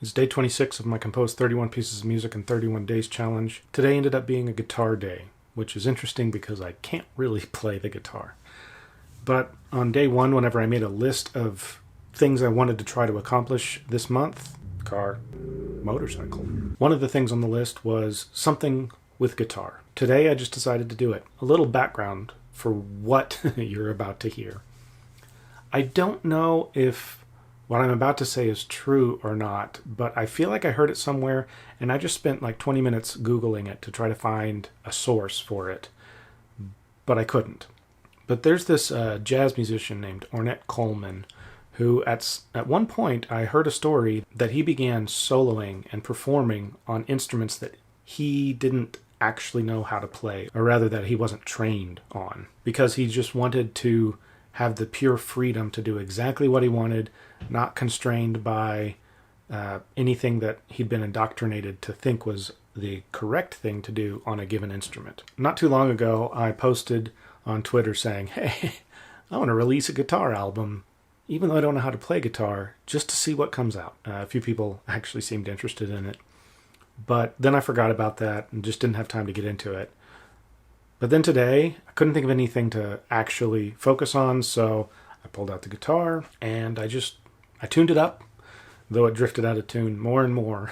It's day 26 of my composed 31 pieces of music in 31 days challenge. Today ended up being a guitar day, which is interesting because I can't really play the guitar. But on day one, whenever I made a list of things I wanted to try to accomplish this month, car, motorcycle, one of the things on the list was something with guitar. Today I just decided to do it. A little background for what you're about to hear. I don't know if what I'm about to say is true or not, but I feel like I heard it somewhere, and I just spent like 20 minutes Googling it to try to find a source for it, but I couldn't. But there's this jazz musician named Ornette Coleman, who at one point I heard a story that he began soloing and performing on instruments that he didn't actually know how to play, or rather that he wasn't trained on, because he just wanted to have the pure freedom to do exactly what he wanted, not constrained by anything that he'd been indoctrinated to think was the correct thing to do on a given instrument. Not too long ago, I posted on Twitter saying, hey, I want to release a guitar album, even though I don't know how to play guitar, just to see what comes out. A few people actually seemed interested in it. But then I forgot about that and just didn't have time to get into it. But then today, I couldn't think of anything to actually focus on, so I pulled out the guitar and I tuned it up, though it drifted out of tune more and more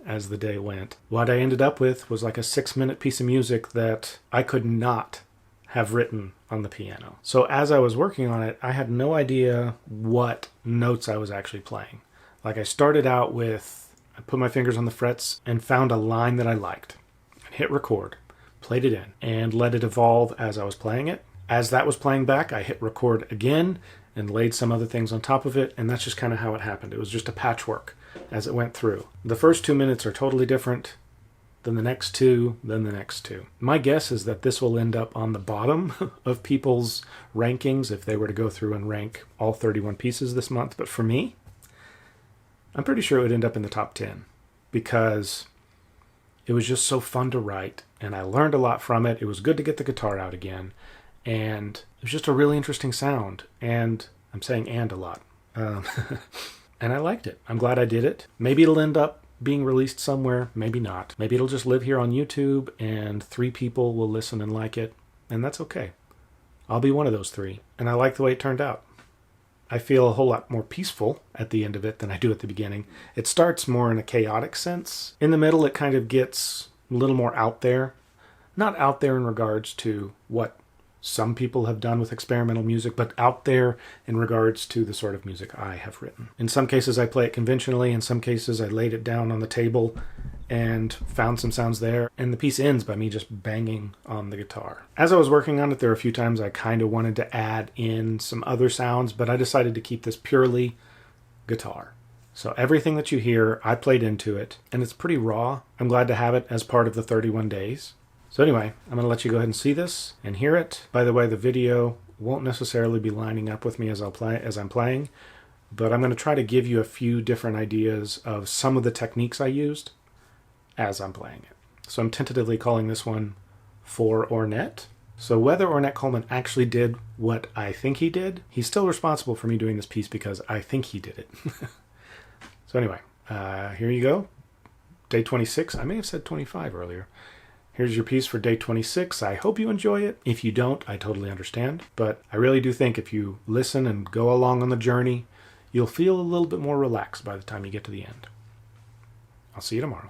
as the day went. What I ended up with was like a 6-minute piece of music that I could not have written on the piano. So as I was working on it, I had no idea what notes I was actually playing. Like I started out with, I put my fingers on the frets and found a line that I liked and hit record. Played it in and let it evolve as I was playing it. As that was playing back, I hit record again and laid some other things on top of it, and that's just kind of how it happened. It was just a patchwork as it went through. The first 2 minutes are totally different than the next two, then the next two. My guess is that this will end up on the bottom of people's rankings if they were to go through and rank all 31 pieces this month, but for me, I'm pretty sure it would end up in the top 10 because it was just so fun to write, and I learned a lot from it. It was good to get the guitar out again, and it was just a really interesting sound, and I'm saying "and" a lot. And I liked it. I'm glad I did it. Maybe it'll end up being released somewhere, maybe not. Maybe it'll just live here on YouTube, and 3 people will listen and like it, and that's okay. I'll be one of those 3, and I like the way it turned out. I feel a whole lot more peaceful at the end of it than I do at the beginning. It starts more in a chaotic sense. In the middle, it kind of gets a little more out there. Not out there in regards to what some people have done with experimental music, but out there in regards to the sort of music I have written. In some cases, I play it conventionally. In some cases, I laid it down on the table and found some sounds there, and the piece ends by me just banging on the guitar. As I was working on it, there were a few times I kind of wanted to add in some other sounds, but I decided to keep this purely guitar. So everything that you hear, I played into it, and it's pretty raw. I'm glad to have it as part of the 31 days. So anyway, I'm going to let you go ahead and see this and hear it. By the way, the video won't necessarily be lining up with me as I'm playing, but I'm going to try to give you a few different ideas of some of the techniques I used as I'm playing it. So I'm tentatively calling this one For Ornette. So whether Ornette Coleman actually did what I think he did, he's still responsible for me doing this piece because I think he did it. So anyway, here you go. Day 26. I may have said 25 earlier. Here's your piece for day 26. I hope you enjoy it. If you don't, I totally understand. But I really do think if you listen and go along on the journey, you'll feel a little bit more relaxed by the time you get to the end. I'll see you tomorrow.